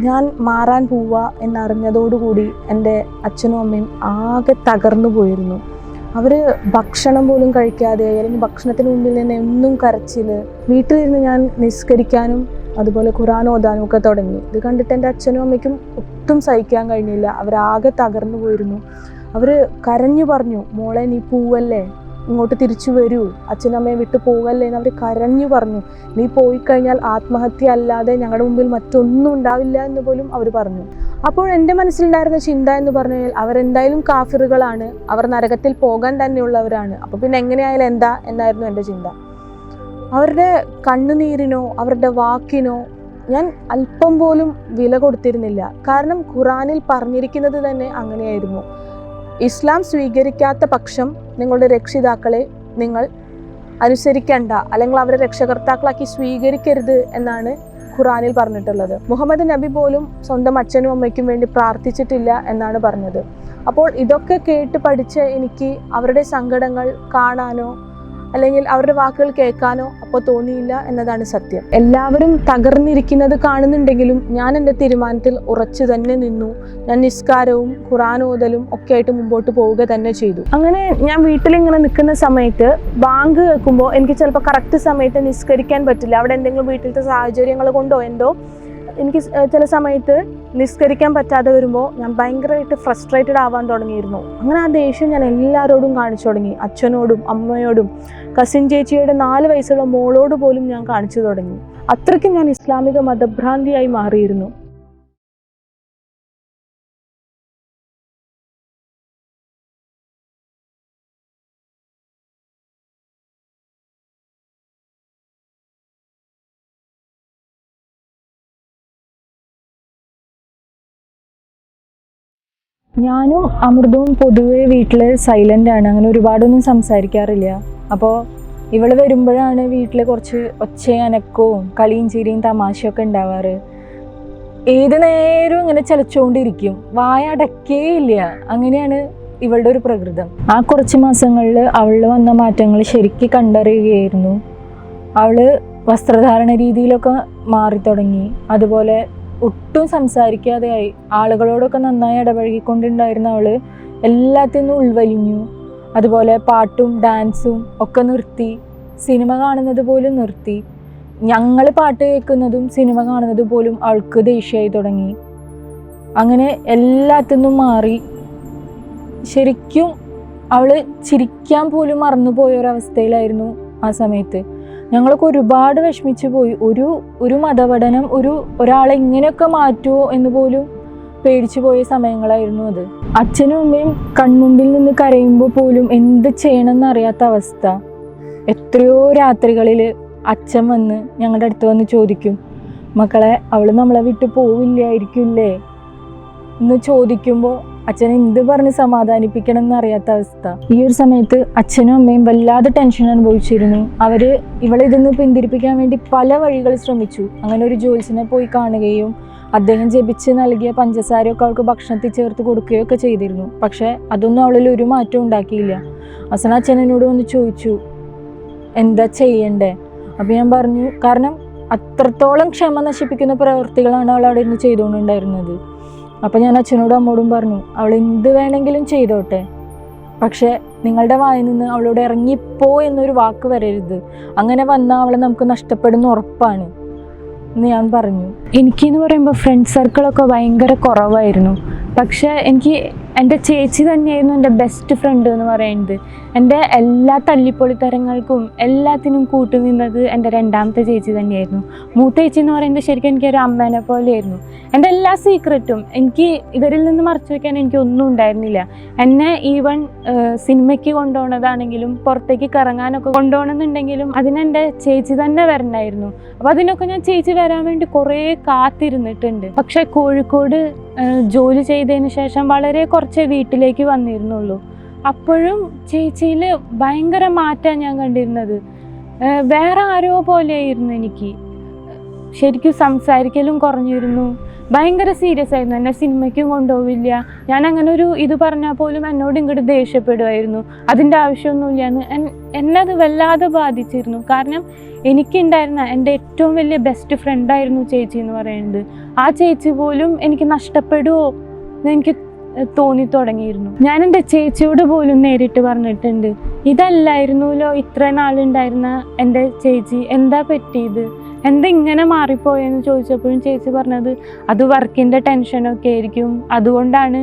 ഞാൻ മാറാൻ പോവുക എന്നറിഞ്ഞതോടുകൂടി എൻ്റെ അച്ഛനും അമ്മയും ആകെ തകർന്നു പോയിരുന്നു. അവർ ഭക്ഷണം പോലും കഴിക്കാതെ അല്ലെങ്കിൽ ഭക്ഷണത്തിന് മുമ്പിൽ നിന്ന് എന്നും കരച്ചിൽ. വീട്ടിലിരുന്ന് ഞാൻ നിസ്കരിക്കാനും അതുപോലെ ഖുർആൻ ഓതാനും ഒക്കെ തുടങ്ങി. ഇത് കണ്ടിട്ട് എൻ്റെ അച്ഛനും അമ്മയ്ക്കും ഒട്ടും സഹിക്കാൻ കഴിഞ്ഞില്ല. അവരാകെ തകർന്നു പോയിരുന്നു. അവർ കരഞ്ഞു പറഞ്ഞു, മോളെ നീ പോവല്ലേ, ഇങ്ങോട്ട് തിരിച്ചു വരൂ, അച്ഛനമ്മയെ വിട്ടു പോകല്ലേ എന്ന് അവർ കരഞ്ഞു പറഞ്ഞു. നീ പോയി കഴിഞ്ഞാൽ ആത്മഹത്യ അല്ലാതെ ഞങ്ങളുടെ മുമ്പിൽ മറ്റൊന്നും ഉണ്ടാവില്ല എന്ന് പോലും അവർ പറഞ്ഞു. അപ്പോൾ എൻ്റെ മനസ്സിലുണ്ടായിരുന്ന ചിന്ത എന്ന് പറഞ്ഞു കഴിഞ്ഞാൽ അവരെന്തായാലും കാഫിറുകളാണ്, അവർ നരകത്തിൽ പോകാൻ തന്നെയുള്ളവരാണ്, അപ്പോൾ പിന്നെ എങ്ങനെയായാലും എന്താ എന്നായിരുന്നു എൻ്റെ ചിന്ത. അവരുടെ കണ്ണുനീരിനോ അവരുടെ വാക്കിനോ ഞാൻ അല്പം പോലും വില കൊടുത്തിരുന്നില്ല. കാരണം ഖുറാനിൽ പറഞ്ഞിരിക്കുന്നത് തന്നെ അങ്ങനെയായിരുന്നു. ഇസ്ലാം സ്വീകരിക്കാത്ത പക്ഷം നിങ്ങളുടെ രക്ഷിതാക്കളെ നിങ്ങൾ അനുസരിക്കേണ്ട, അല്ലെങ്കിൽ അവരെ രക്ഷകർത്താക്കളാക്കി സ്വീകരിക്കരുത് എന്നാണ് ഖുറാനിൽ പറഞ്ഞിട്ടുള്ളത്. മുഹമ്മദ് നബി പോലും സ്വന്തം അച്ഛനും അമ്മയ്ക്കും വേണ്ടി പ്രാർത്ഥിച്ചിട്ടില്ല എന്നാണ് പറഞ്ഞത്. അപ്പോൾ ഇതൊക്കെ കേട്ട് പഠിച്ച എനിക്ക് അവരുടെ സങ്കടങ്ങൾ കാണാനോ അല്ലെങ്കിൽ അവരുടെ വാക്കുകൾ കേൾക്കാനോ അപ്പോൾ തോന്നിയില്ല എന്നതാണ് സത്യം. എല്ലാവരും തകർന്നിരിക്കുന്നത് കാണുന്നുണ്ടെങ്കിലും ഞാൻ എൻ്റെ തീരുമാനത്തിൽ ഉറച്ചു തന്നെ നിന്നു. ഞാൻ നിസ്കാരവും ഖുർആൻ ഓതലും ഒക്കെ ആയിട്ട് മുമ്പോട്ട് പോവുക തന്നെ ചെയ്തു. അങ്ങനെ ഞാൻ വീട്ടിലിങ്ങനെ നിൽക്കുന്ന സമയത്ത് ബാങ്ക് കേൾക്കുമ്പോൾ എനിക്ക് ചിലപ്പോൾ കറക്റ്റ് സമയത്ത് നിസ്കരിക്കാൻ പറ്റില്ല. അവിടെ എന്തെങ്കിലും വീട്ടിലത്തെ സാഹചര്യങ്ങൾ കൊണ്ടോ എന്തോ എനിക്ക് ചില സമയത്ത് നിസ്കരിക്കാൻ പറ്റാതെ വരുമ്പോൾ ഞാൻ ഭയങ്കരമായിട്ട് ഫ്രസ്ട്രേറ്റഡ് ആവാൻ തുടങ്ങിയിരുന്നു. അങ്ങനെ ആ ദേഷ്യം ഞാൻ എല്ലാവരോടും കാണിച്ചു തുടങ്ങി. അച്ഛനോടും അമ്മയോടും കസിൻ ചേച്ചിയുടെ 4 വയസ്സുള്ള മോളോട് പോലും ഞാൻ കാണിച്ചു തുടങ്ങി. അത്രയ്ക്കും ഞാൻ ഇസ്ലാമിക മതഭ്രാന്തിയായി മാറിയിരുന്നു. ഞാനും അമൃതവും പൊതുവെ വീട്ടിൽ സൈലൻ്റ് ആണ്, അങ്ങനെ ഒരുപാടൊന്നും സംസാരിക്കാറില്ല. അപ്പോൾ ഇവൾ വരുമ്പോഴാണ് വീട്ടിൽ കുറച്ച് ഒച്ചയും അനക്കവും കളിയും ചിരിയും തമാശയൊക്കെ ഉണ്ടാവാറ്. ഏത് നേരവും ഇങ്ങനെ ചലച്ചുകൊണ്ടിരിക്കും, വായ അടക്കേ ഇല്ല. അങ്ങനെയാണ് ഇവളുടെ ഒരു പ്രകൃതം. ആ കുറച്ച് മാസങ്ങളിൽ അവളിൽ വന്ന മാറ്റങ്ങൾ ശരിക്കും കണ്ടറിയുകയായിരുന്നു. അവൾ വസ്ത്രധാരണ രീതിയിലൊക്കെ മാറി തുടങ്ങി. അതുപോലെ ഒട്ടും സംസാരിക്കാതെയായി. ആളുകളോടൊക്കെ നന്നായി ഇടപഴകിക്കൊണ്ടുണ്ടായിരുന്ന അവൾ എല്ലാത്തിനും ഉൾവലിഞ്ഞു. അതുപോലെ പാട്ടും ഡാൻസും ഒക്കെ നിർത്തി. സിനിമ കാണുന്നത് പോലും നിർത്തി. ഞങ്ങൾ പാട്ട് കേൾക്കുന്നതും സിനിമ കാണുന്നത് പോലും അവൾക്ക് ദേഷ്യമായി തുടങ്ങി. അങ്ങനെ എല്ലാത്തിനും മാറി. ശരിക്കും അവൾ ചിരിക്കാൻ പോലും മറന്നുപോയൊരവസ്ഥയിലായിരുന്നു ആ സമയത്ത്. ഞങ്ങളൊക്കെ ഒരുപാട് വിഷമിച്ചു പോയി. ഒരു മതപഠനം ഒരാളെ ഇങ്ങനെയൊക്കെ മാറ്റുമോ എന്ന് പോലും പേടിച്ചു പോയ സമയങ്ങളായിരുന്നു അത്. അച്ഛനും അമ്മയും കൺമുമ്പിൽ നിന്ന് കരയുമ്പോൾ പോലും എന്ത് ചെയ്യണമെന്ന് അറിയാത്ത അവസ്ഥ. എത്രയോ രാത്രികളിൽ അച്ഛൻ വന്ന് ഞങ്ങളുടെ അടുത്ത് വന്ന് ചോദിക്കും, മക്കളെ അവൾ നമ്മളെ വിട്ട് പോവില്ലായിരിക്കില്ലേ എന്ന് ചോദിക്കുമ്പോൾ അച്ഛനെ എന്ത് പറഞ്ഞ് സമാധാനിപ്പിക്കണം എന്നറിയാത്ത അവസ്ഥ. ഈ ഒരു സമയത്ത് അച്ഛനും അമ്മയും വല്ലാതെ ടെൻഷൻ അനുഭവിച്ചിരുന്നു. അവർ ഇവളെ ഇതിന്ന് പിന്തിരിപ്പിക്കാൻ വേണ്ടി പല വഴികൾ ശ്രമിച്ചു. അങ്ങനെ ഒരു ജ്യോത്സ്യനെ പോയി കാണുകയും അദ്ദേഹം ജപിച്ച് നൽകിയ പഞ്ചസാരയൊക്കെ അവൾക്ക് ഭക്ഷണത്തിൽ ചേർത്ത് കൊടുക്കുകയോ ഒക്കെ ചെയ്തിരുന്നു. പക്ഷേ അതൊന്നും അവളിൽ ഒരു മാറ്റവും ഉണ്ടാക്കിയില്ല. അവസാനം അച്ഛൻ എന്നോട് വന്ന് ചോദിച്ചു എന്താ ചെയ്യണ്ടേ. അപ്പം ഞാൻ പറഞ്ഞു, കാരണം അത്രത്തോളം ക്ഷമ നശിപ്പിക്കുന്ന പ്രവൃത്തികളാണ് അവൾ അവിടെ ഇരുന്ന് ചെയ്തുകൊണ്ടുണ്ടായിരുന്നത്. അപ്പം ഞാൻ അച്ഛനോടും അമ്മോടും പറഞ്ഞു, അവൾ എന്ത് വേണമെങ്കിലും ചെയ്തോട്ടെ, പക്ഷേ നിങ്ങളുടെ വായിൽ നിന്ന് അവളോട് ഇറങ്ങിപ്പോ എന്നൊരു വാക്ക് വരരുത്. അങ്ങനെ വന്നാൽ അവളെ നമുക്ക് നഷ്ടപ്പെടുന്ന ഉറപ്പാണ് എന്ന് ഞാൻ പറഞ്ഞു. എനിക്കെന്ന് പറയുമ്പോൾ ഫ്രണ്ട് സർക്കിളൊക്കെ ഭയങ്കര കുറവായിരുന്നു. പക്ഷേ എനിക്ക് എൻ്റെ ചേച്ചി തന്നെയായിരുന്നു എൻ്റെ ബെസ്റ്റ് ഫ്രണ്ട് എന്ന് പറയുന്നത്. എൻ്റെ എല്ലാ തല്ലിപ്പൊളിത്തരങ്ങൾക്കും എല്ലാത്തിനും കൂട്ടുനിന്നത് എൻ്റെ രണ്ടാമത്തെ ചേച്ചി തന്നെയായിരുന്നു. മൂത്ത ചേച്ചി എന്ന് പറയുന്നത് ശരിക്കും എനിക്കൊരു അമ്മേനെ പോലെയായിരുന്നു. എൻ്റെ എല്ലാ സീക്രറ്റും എനിക്ക് ഇവരിൽ നിന്ന് മറച്ചു വയ്ക്കാൻ എനിക്കൊന്നും ഉണ്ടായിരുന്നില്ല. എന്നെ ഈവൻ സിനിമയ്ക്ക് കൊണ്ടുപോകുന്നതാണെങ്കിലും പുറത്തേക്ക് കറങ്ങാനൊക്കെ കൊണ്ടുപോകണമെന്നുണ്ടെങ്കിലും അതിനെൻ്റെ ചേച്ചി തന്നെ വരണമായിരുന്നു. അപ്പോൾ അതിനൊക്കെ ഞാൻ ചേച്ചി വരാൻ വേണ്ടി കുറേ കാത്തിരുന്നിട്ടുണ്ട്. പക്ഷേ കോഴിക്കോട് ജോലി ചെയ്തതിന് ശേഷം വളരെ കുറച്ചേ വീട്ടിലേക്ക് വന്നിരുന്നുള്ളൂ. അപ്പോഴും ചേച്ചിയിൽ ഭയങ്കര മാറ്റമാണ് ഞാൻ കണ്ടിരുന്നത്. വേറെ ആരോ പോലെയായിരുന്നു എനിക്ക്. ശരിക്കും സംസാരിക്കലും കുറഞ്ഞിരുന്നു. ഭയങ്കര സീരിയസ് ആയിരുന്നു. എന്നെ സിനിമയ്ക്കും കൊണ്ടുപോവില്ല. ഞാൻ അങ്ങനെ ഒരു ഇത് പറഞ്ഞാൽ പോലും എന്നോട് ഇങ്ങോട്ട് ദേഷ്യപ്പെടുമായിരുന്നു. അതിൻ്റെ ആവശ്യമൊന്നുമില്ല എന്ന് എന്നെ അത് വല്ലാതെ ബാധിച്ചിരുന്നു. കാരണം എനിക്കുണ്ടായിരുന്ന എൻ്റെ ഏറ്റവും വലിയ ബെസ്റ്റ് ഫ്രണ്ടായിരുന്നു ചേച്ചി എന്ന് പറയുന്നത്. ആ ചേച്ചി പോലും എനിക്ക് നഷ്ടപ്പെടുമോ എന്ന് എനിക്ക് തോന്നി തുടങ്ങിയിരുന്നു. ഞാൻ എൻ്റെ ചേച്ചിയോട് പോലും നേരിട്ട് പറഞ്ഞിട്ടുണ്ട്, ഇതല്ലായിരുന്നല്ലോ ഇത്ര നാളുണ്ടായിരുന്ന എൻ്റെ ചേച്ചി, എന്താ പറ്റിയത്, എന്താ ഇങ്ങനെ മാറിപ്പോയെന്ന് ചോദിച്ചപ്പോഴും ചേച്ചി പറഞ്ഞത് അത് വർക്കിൻ്റെ ടെൻഷനൊക്കെ ആയിരിക്കും, അതുകൊണ്ടാണ്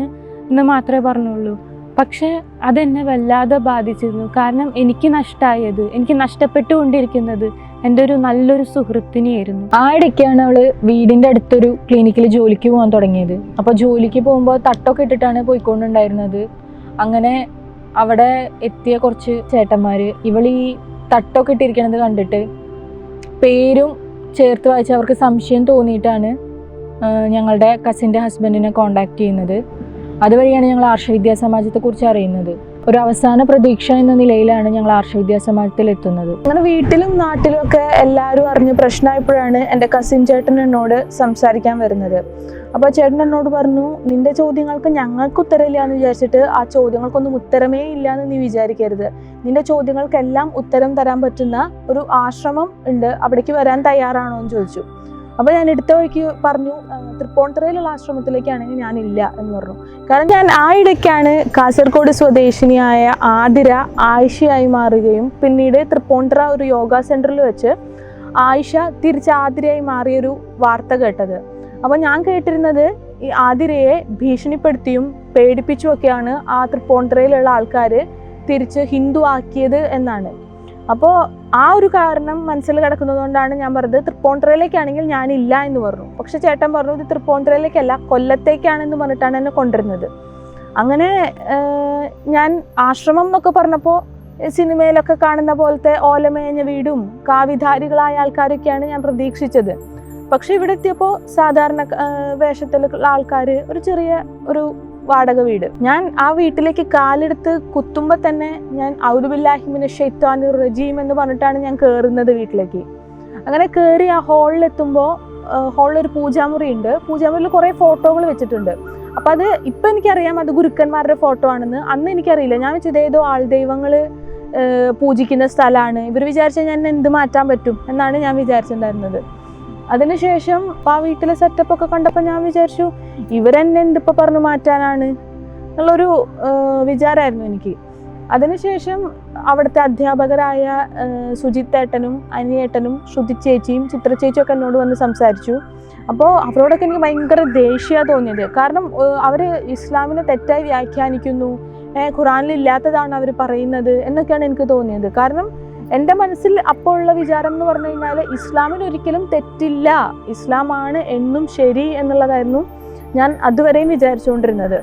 എന്ന് മാത്രമേ പറഞ്ഞുള്ളൂ. പക്ഷേ അതെന്നെ വല്ലാതെ ബാധിച്ചിരുന്നു. കാരണം എനിക്ക് നഷ്ടപ്പെട്ടുകൊണ്ടിരിക്കുന്നത് എൻ്റെ ഒരു നല്ലൊരു സുഹൃത്തിനെയായിരുന്നു. ആ ഇടയ്ക്കാണ് അവൾ വീടിൻ്റെ അടുത്തൊരു ക്ലിനിക്കിൽ ജോലിക്ക് പോകാൻ തുടങ്ങിയത്. അപ്പോൾ ജോലിക്ക് പോകുമ്പോൾ തട്ടൊക്കെ ഇട്ടിട്ടാണ് പോയിക്കൊണ്ടുണ്ടായിരുന്നത്. അങ്ങനെ അവിടെ എത്തിയ കുറച്ച് ചേട്ടന്മാർ ഇവൾ ഈ തട്ടൊക്കെ ഇട്ടിരിക്കണത് കണ്ടിട്ട് പേരും ചേർത്ത് വായിച്ച് അവർക്ക് സംശയം തോന്നിയിട്ടാണ് ഞങ്ങളുടെ കസിൻ്റെ ഹസ്ബൻഡിനെ കോണ്ടാക്ട് ചെയ്യുന്നത്. അതുവഴിയാണ് ഞങ്ങൾ ആർഷവിദ്യാസമാജത്തെക്കുറിച്ച് അറിയുന്നത്. ഒരു അവസാന പ്രതീക്ഷ എന്ന നിലയിലാണ് ഞങ്ങൾ ആർഷവിദ്യാസമാജത്തിൽ എത്തുന്നത്. അങ്ങനെ വീട്ടിലും നാട്ടിലും ഒക്കെ എല്ലാവരും അറിഞ്ഞ് പ്രശ്നമായപ്പോഴാണ് എൻ്റെ കസിൻ ചേട്ടൻ എന്നോട് സംസാരിക്കാൻ വരുന്നത്. അപ്പോൾ ചേട്ടൻ എന്നോട് പറഞ്ഞു, നിന്റെ ചോദ്യങ്ങൾക്ക് ഞങ്ങൾക്ക് ഉത്തരമില്ല എന്ന് വിചാരിച്ചിട്ട് ആ ചോദ്യങ്ങൾക്കൊന്നും ഉത്തരമേ ഇല്ല എന്ന് നീ വിചാരിക്കരുത്. നിന്റെ ചോദ്യങ്ങൾക്കെല്ലാം ഉത്തരം തരാൻ പറ്റുന്ന ഒരു ആശ്രമം ഉണ്ട്, അവിടേക്ക് വരാൻ തയ്യാറാണോ എന്ന് ചോദിച്ചു. അപ്പോൾ ഞാൻ എടുത്ത വഴിക്ക് പറഞ്ഞു, തൃപ്പൂണിത്തുറയിലുള്ള ആശ്രമത്തിലേക്കാണെങ്കിൽ ഞാനില്ല എന്ന് പറഞ്ഞു. കാരണം ഞാൻ ആ ഇടയ്ക്കാണ് കാസർഗോഡ് സ്വദേശിനിയായ ആതിര ആയിഷയായി മാറുകയും പിന്നീട് തൃപ്പൂണിത്തുറ ഒരു യോഗ സെൻറ്ററിൽ വെച്ച് ആയിഷ തിരിച്ച് ആതിരയായി മാറിയൊരു വാർത്ത കേട്ടത്. അപ്പോൾ ഞാൻ കേട്ടിരുന്നത് ഈ ആതിരയെ ഭീഷണിപ്പെടുത്തിയും പേടിപ്പിച്ചുമൊക്കെയാണ് ആ തൃപ്പൂണിത്തുറയിലുള്ള ആൾക്കാർ തിരിച്ച് ഹിന്ദു ആക്കിയത് എന്നാണ്. അപ്പോൾ ആ ഒരു കാരണം മനസ്സിൽ കിടക്കുന്നത് കൊണ്ടാണ് ഞാൻ പറഞ്ഞത് തൃപ്പൂണിത്തുറയിലേക്കാണെങ്കിൽ ഞാനില്ല എന്ന് പറഞ്ഞു. പക്ഷെ ചേട്ടൻ പറഞ്ഞു ഇത് തൃപ്പൂണിത്തുറയിലേക്കല്ല കൊല്ലത്തേക്കാണെന്ന് പറഞ്ഞിട്ടാണ് എന്നെ കൊണ്ടുവരുന്നത്. അങ്ങനെ ഞാൻ ആശ്രമം എന്നൊക്കെ പറഞ്ഞപ്പോൾ സിനിമയിലൊക്കെ കാണുന്ന പോലത്തെ ഓലമേഞ്ഞ വീടും കാവിധാരികളായ ആൾക്കാരൊക്കെയാണ് ഞാൻ പ്രതീക്ഷിച്ചത്. പക്ഷെ ഇവിടെ എത്തിയപ്പോൾ സാധാരണ വേഷത്തിലുള്ള ആൾക്കാർ, ഒരു ചെറിയ ഒരു വാടക വീട്. ഞാൻ ആ വീട്ടിലേക്ക് കാലെടുത്ത് കുത്തുമ്പോൾ തന്നെ ഞാൻ ഔദു ബില്ലാഹി മിനശ് ശൈത്വാനിർ റജീം എന്ന് പറഞ്ഞിട്ടാണ് ഞാൻ കയറുന്നത് വീട്ടിലേക്ക്. അങ്ങനെ കയറി ആ ഹാളിലെത്തുമ്പോൾ ഹാളിലൊരു പൂജാമുറി ഉണ്ട്. പൂജാമുറിയിൽ കുറേ ഫോട്ടോകൾ വെച്ചിട്ടുണ്ട്. അപ്പം അത് ഇപ്പം എനിക്കറിയാം അത് ഗുരുക്കന്മാരുടെ ഫോട്ടോ ആണെന്ന്. അന്ന് എനിക്കറിയില്ല. ഞാൻ വെച്ചത് ഏതോ ആൾദൈവങ്ങൾ പൂജിക്കുന്ന സ്ഥലമാണ്. ഇവർ വിചാരിച്ചാൽ ഞാൻ എന്ത് മാറ്റാൻ പറ്റും എന്നാണ് ഞാൻ വിചാരിച്ചിട്ടുണ്ടായിരുന്നത്. അതിനുശേഷം ആ വീട്ടിലെ സെറ്റപ്പൊക്കെ കണ്ടപ്പോൾ ഞാൻ വിചാരിച്ചു ഇവരെന്നെ എന്തിപ്പോൾ പറഞ്ഞു മാറ്റാനാണ് എന്നുള്ളൊരു വിചാരമായിരുന്നു എനിക്ക്. അതിനുശേഷം അവിടുത്തെ അധ്യാപകരായ സുജിത്ത് ഏട്ടനും അനിയേട്ടനും ശ്രുതി ചേച്ചിയും ചിത്ര ചേച്ചിയും ഒക്കെ എന്നോട് വന്ന് സംസാരിച്ചു. അപ്പോൾ അവരോടൊക്കെ എനിക്ക് ഭയങ്കര ദേഷ്യമാണ് തോന്നിയത്. കാരണം അവർ ഇസ്ലാമിനെ തെറ്റായി വ്യാഖ്യാനിക്കുന്നു, ഖുറാനിലില്ലാത്തതാണ് അവർ പറയുന്നത് എന്നൊക്കെയാണ് എനിക്ക് തോന്നിയത്. കാരണം എൻ്റെ മനസ്സിൽ അപ്പോൾ ഉള്ള വിചാരം എന്ന് പറഞ്ഞു കഴിഞ്ഞാൽ ഇസ്ലാമിൽ ഒരിക്കലും തെറ്റില്ല, ഇസ്ലാമാണ് എന്നും ശരി എന്നുള്ളതായിരുന്നു ഞാൻ അതുവരെയും വിചാരിച്ചുകൊണ്ടിരുന്നത്.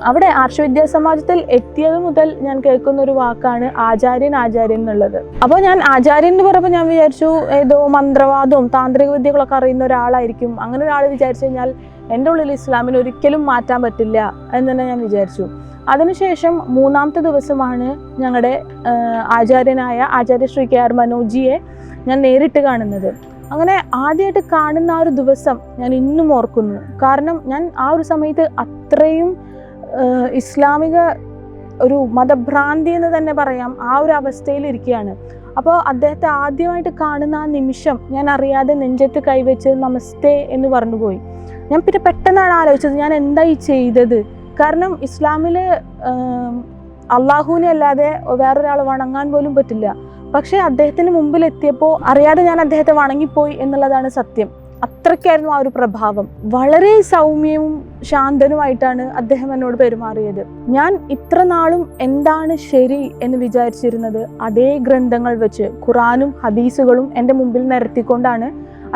അവിടെ ആർഷവിദ്യാ സമാജത്തിൽ എത്തിയത് മുതൽ ഞാൻ കേൾക്കുന്ന ഒരു വാക്കാണ് ആചാര്യൻ എന്നുള്ളത്. അപ്പോൾ ഞാൻ ആചാര്യൻ എന്ന് പറയുമ്പോൾ ഞാൻ വിചാരിച്ചു ഏതോ മന്ത്രവാദവും താന്ത്രിക വിദ്യകളൊക്കെ അറിയുന്ന ഒരാളായിരിക്കും. അങ്ങനെ ഒരാൾ വിചാരിച്ചു കഴിഞ്ഞാൽ എൻ്റെ ഉള്ളിൽ ഇസ്ലാമിന് ഒരിക്കലും മാറ്റാൻ പറ്റില്ല എന്ന് തന്നെ ഞാൻ വിചാരിച്ചു. അതിനുശേഷം 3-ാമത്തെ ദിവസമാണ് ഞങ്ങളുടെ ആചാര്യനായ ആചാര്യ ശ്രീ KR മനോജിയെ ഞാൻ നേരിട്ട് കാണുന്നത്. അങ്ങനെ ആദ്യമായിട്ട് കാണുന്ന ആ ഒരു ദിവസം ഞാൻ ഇന്നും ഓർക്കുന്നു. കാരണം ഞാൻ ആ ഒരു സമയത്ത് അത്രയും ഇസ്ലാമിക ഒരു മതഭ്രാന്തി എന്ന് തന്നെ പറയാം, ആ ഒരു അവസ്ഥയിൽ ഇരിക്കുകയാണ്. അപ്പോൾ അദ്ദേഹത്തെ ആദ്യമായിട്ട് കാണുന്ന ആ നിമിഷം ഞാൻ അറിയാതെ നെഞ്ചത്ത് കൈവച്ച് നമസ്തേ എന്ന് പറഞ്ഞുപോയി. ഞാൻ പിന്നെ പെട്ടെന്നാണ് ആലോചിച്ചത് ഞാൻ എന്തായി ചെയ്തത്. കാരണം ഇസ്ലാമിൽ അള്ളാഹുവിനെ അല്ലാതെ വേറൊരാൾ വണങ്ങാൻ പോലും പറ്റില്ല. പക്ഷേ അദ്ദേഹത്തിന് മുമ്പിൽ എത്തിയപ്പോൾ അറിയാതെ ഞാൻ അദ്ദേഹത്തെ വണങ്ങിപ്പോയി എന്നുള്ളതാണ് സത്യം. അത്രയ്ക്കായിരുന്നു ആ ഒരു പ്രഭാവം. വളരെ സൗമ്യവും ശാന്തനുമായിട്ടാണ് അദ്ദേഹം എന്നോട് പെരുമാറിയത്. ഞാൻ ഇത്ര നാളും എന്താണ് ശരി എന്ന് വിചാരിച്ചിരുന്നത് അതേ ഗ്രന്ഥങ്ങൾ വെച്ച് ഖുറാനും ഹദീസുകളും എൻ്റെ മുമ്പിൽ നിരത്തിക്കൊണ്ടാണ്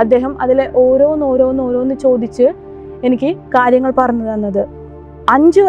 അദ്ദേഹം അതിലെ ഓരോന്ന് ചോദിച്ച് എനിക്ക് കാര്യങ്ങൾ പറഞ്ഞു തന്നത്. 5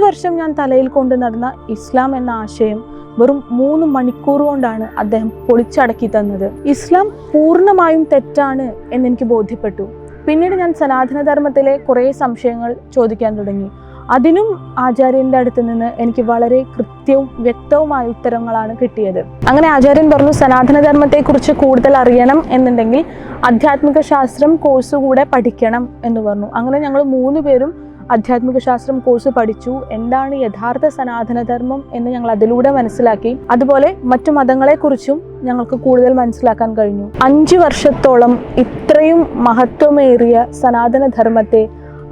വർഷം ഞാൻ തലയിൽ കൊണ്ട് നടന്ന ഇസ്ലാം എന്ന ആശയം വെറും 3 മണിക്കൂർ കൊണ്ടാണ് അദ്ദേഹം പൊളിച്ചടക്കി തന്നത്. ഇസ്ലാം പൂർണ്ണമായും തെറ്റാണ് എന്നെനിക്ക് ബോധ്യപ്പെട്ടു. പിന്നീട് ഞാൻ സനാതനധർമ്മത്തിലെ കുറേ സംശയങ്ങൾ ചോദിക്കാൻ തുടങ്ങി. അതിനും ആചാര്യൻ്റെ അടുത്ത് നിന്ന് എനിക്ക് വളരെ കൃത്യവും വ്യക്തവുമായ ഉത്തരങ്ങളാണ് കിട്ടിയത്. അങ്ങനെ ആചാര്യൻ പറഞ്ഞു സനാതനധർമ്മത്തെക്കുറിച്ച് കൂടുതൽ അറിയണം എന്നുണ്ടെങ്കിൽ ആധ്യാത്മിക ശാസ്ത്രം കോഴ്സ് കൂടെ പഠിക്കണം എന്ന് പറഞ്ഞു. അങ്ങനെ ഞങ്ങൾ 3 പേരും ആധ്യാത്മിക ശാസ്ത്രം കോഴ്സ് പഠിച്ചു. എന്താണ് യഥാർത്ഥ സനാതനധർമ്മം എന്ന് ഞങ്ങൾ അതിലൂടെ മനസ്സിലാക്കി. അതുപോലെ മറ്റു മതങ്ങളെക്കുറിച്ചും ഞങ്ങൾക്ക് കൂടുതൽ മനസ്സിലാക്കാൻ കഴിഞ്ഞു. 5 വർഷത്തോളം ഇത്രയും മഹത്വമേറിയ സനാതനധർമ്മത്തെ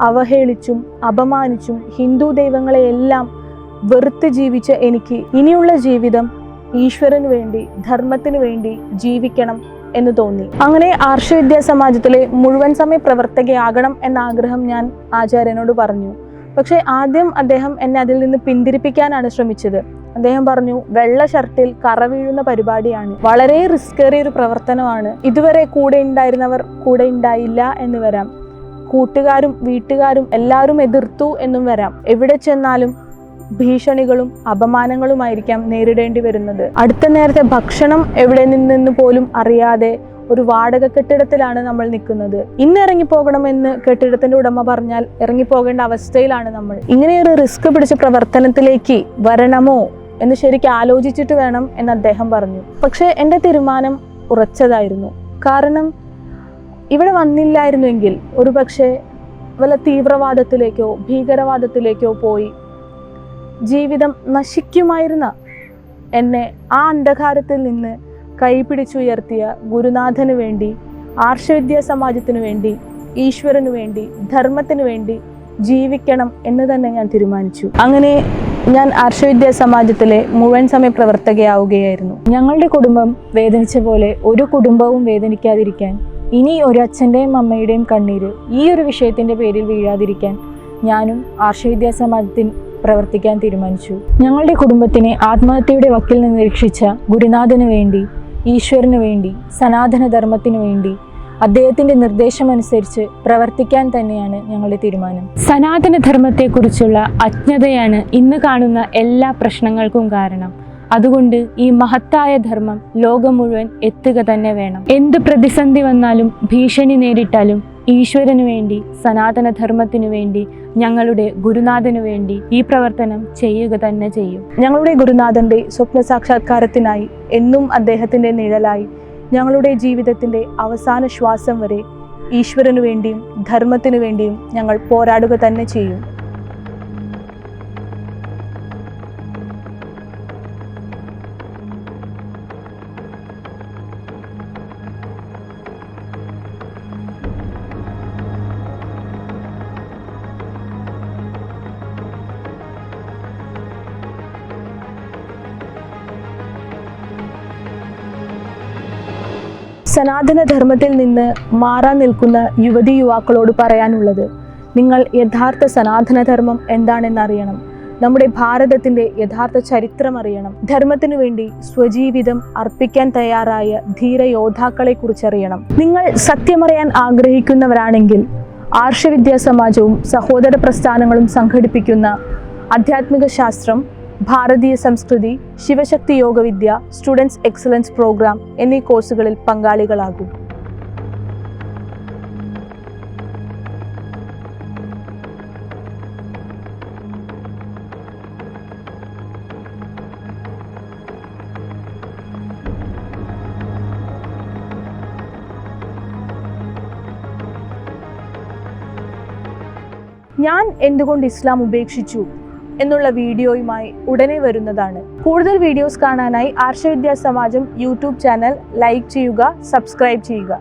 അവഹേളിച്ചും അപമാനിച്ചും ഹിന്ദു ദൈവങ്ങളെയെല്ലാം വെറുത്ത് ജീവിച്ച എനിക്ക് ഇനിയുള്ള ജീവിതം ഈശ്വരന് വേണ്ടി ധർമ്മത്തിന് വേണ്ടി ജീവിക്കണം എന്ന് തോന്നി. അങ്ങനെ ആർഷവിദ്യാ സമാജത്തിലെ മുഴുവൻ സമയ പ്രവർത്തകയാകണം എന്ന ആഗ്രഹം ഞാൻ ആചാര്യനോട് പറഞ്ഞു. പക്ഷെ ആദ്യം അദ്ദേഹം എന്നെ അതിൽ നിന്ന് പിന്തിരിപ്പിക്കാനാണ് ശ്രമിച്ചത്. അദ്ദേഹം പറഞ്ഞു വെള്ള ഷർട്ടിൽ കറ വീഴുന്ന പരിപാടിയാണ്, വളരെ റിസ്കേറിയ ഒരു പ്രവർത്തനമാണ്, ഇതുവരെ കൂടെ ഉണ്ടായിരുന്നവർ കൂടെ ഉണ്ടായില്ല എന്ന് വരാം, കൂട്ടുകാരും വീട്ടുകാരും എല്ലാവരും എതിർത്തു എന്നും വരാം, എവിടെ ചെന്നാലും ഭീഷണികളും അപമാനങ്ങളുമായിരിക്കാം നേരിടേണ്ടി വരുന്നത്. അടുത്ത നേരത്തെ ഭക്ഷണം എവിടെ നിന്നെന്ന് പോലും അറിയാതെ ഒരു വാടക കെട്ടിടത്തിലാണ് നമ്മൾ നിൽക്കുന്നത്. ഇന്ന് ഇറങ്ങിപ്പോകണമെന്ന് കെട്ടിടത്തിന്റെ ഉടമ പറഞ്ഞാൽ ഇറങ്ങിപ്പോകേണ്ട അവസ്ഥയിലാണ് നമ്മൾ. ഇങ്ങനെയൊരു റിസ്ക് പിടിച്ച പ്രവർത്തനത്തിലേക്ക് വരണമോ എന്ന് ശരിക്കും ആലോചിച്ചിട്ട് വേണം എന്ന് അദ്ദേഹം പറഞ്ഞു. പക്ഷെ എൻ്റെ തീരുമാനം ഉറച്ചതായിരുന്നു. കാരണം ഇവിടെ വന്നില്ലായിരുന്നെങ്കിൽ ഒരു പക്ഷേ വല്ല തീവ്രവാദത്തിലേക്കോ ഭീകരവാദത്തിലേക്കോ പോയി ജീവിതം നശിക്കുമായിരുന്ന എന്നെ ആ അന്ധകാരത്തിൽ നിന്ന് കൈപിടിച്ചുയർത്തിയ ഗുരുനാഥന് വേണ്ടി, ആർഷവിദ്യാ സമാജത്തിനു വേണ്ടി, ഈശ്വരനു വേണ്ടി, ധർമ്മത്തിനു വേണ്ടി ജീവിക്കണം എന്ന് തന്നെ ഞാൻ തീരുമാനിച്ചു. അങ്ങനെ ഞാൻ ആർഷവിദ്യാ സമാജത്തിലെ മുഴുവൻ സമയ പ്രവർത്തകയാവുകയായിരുന്നു. ഞങ്ങളുടെ കുടുംബം വേദനിച്ച പോലെ ഒരു കുടുംബവും വേദനിക്കാതിരിക്കാൻ, ഇനി ഒരു അച്ഛൻ്റെയും അമ്മയുടെയും കണ്ണീര് ഈ ഒരു വിഷയത്തിൻ്റെ പേരിൽ വീഴാതിരിക്കാൻ ഞാനും ആർഷവിദ്യാ സമാജത്തിൽ പ്രവർത്തിക്കാൻ തീരുമാനിച്ചു. ഞങ്ങളുടെ കുടുംബത്തിനെ ആത്മഹത്യയുടെ വക്കിൽ നിന്ന് രക്ഷിച്ച ഗുരുനാഥന് വേണ്ടി, ഈശ്വരന് വേണ്ടി, സനാതന ധർമ്മത്തിനു വേണ്ടി അദ്ദേഹത്തിൻ്റെ നിർദ്ദേശമനുസരിച്ച് പ്രവർത്തിക്കാൻ തന്നെയാണ് ഞങ്ങളുടെ തീരുമാനം. സനാതനധർമ്മത്തെക്കുറിച്ചുള്ള അജ്ഞതയാണ് ഇന്ന് കാണുന്ന എല്ലാ പ്രശ്നങ്ങൾക്കും കാരണം. അതുകൊണ്ട് ഈ മഹത്തായ ധർമ്മം ലോകം മുഴുവൻ എത്തുക തന്നെ വേണം. എന്ത് പ്രതിസന്ധി വന്നാലും ഭീഷണി നേരിട്ടാലും ഈശ്വരനു വേണ്ടി, സനാതനധർമ്മത്തിനു വേണ്ടി, ഞങ്ങളുടെ ഗുരുനാഥനു വേണ്ടി ഈ പ്രവർത്തനം ചെയ്യുക തന്നെ ചെയ്യും. ഞങ്ങളുടെ ഗുരുനാഥൻ്റെ സ്വപ്ന സാക്ഷാത്കാരത്തിനായി എന്നും അദ്ദേഹത്തിൻ്റെ നിഴലായി ഞങ്ങളുടെ ജീവിതത്തിൻ്റെ അവസാന ശ്വാസം വരെ ഈശ്വരനു വേണ്ടിയും ധർമ്മത്തിനു വേണ്ടിയും ഞങ്ങൾ പോരാടുക തന്നെ ചെയ്യും. സനാതനധർമ്മത്തിൽ നിന്ന് മാറാൻ നിൽക്കുന്ന യുവതി യുവാക്കളോട് പറയാനുള്ളത്, നിങ്ങൾ യഥാർത്ഥ സനാതനധർമ്മം എന്താണെന്നറിയണം. നമ്മുടെ ഭാരതത്തിൻ്റെ യഥാർത്ഥ ചരിത്രം അറിയണം. ധർമ്മത്തിനു വേണ്ടി സ്വജീവിതം അർപ്പിക്കാൻ തയ്യാറായ ധീരയോദ്ധാക്കളെ കുറിച്ചറിയണം. നിങ്ങൾ സത്യമറിയാൻ ആഗ്രഹിക്കുന്നവരാണെങ്കിൽ ആർഷവിദ്യാ സമാജവും സഹോദര പ്രസ്ഥാനങ്ങളും സംഘടിപ്പിക്കുന്ന ആധ്യാത്മിക ശാസ്ത്രം, ഭാരതീയ സംസ്കൃതി, ശിവശക്തി യോഗവിദ്യ, സ്റ്റുഡൻസ് എക്സലൻസ് പ്രോഗ്രാം എന്നീ കോഴ്സുകളിൽ പങ്കാളികളാകും. ഞാൻ എന്തുകൊണ്ട് ഇസ്ലാം ഉപേക്ഷിച്ചു എന്നുള്ള വീഡിയോയുമായി ഉടനെ വരുന്നതാണ്. കൂടുതൽ വീഡിയോസ് കാണാനായി ആർഷവിദ്യാ സമാജം യൂട്യൂബ് ചാനൽ ലൈക്ക് ചെയ്യുക, സബ്സ്ക്രൈബ് ചെയ്യുക.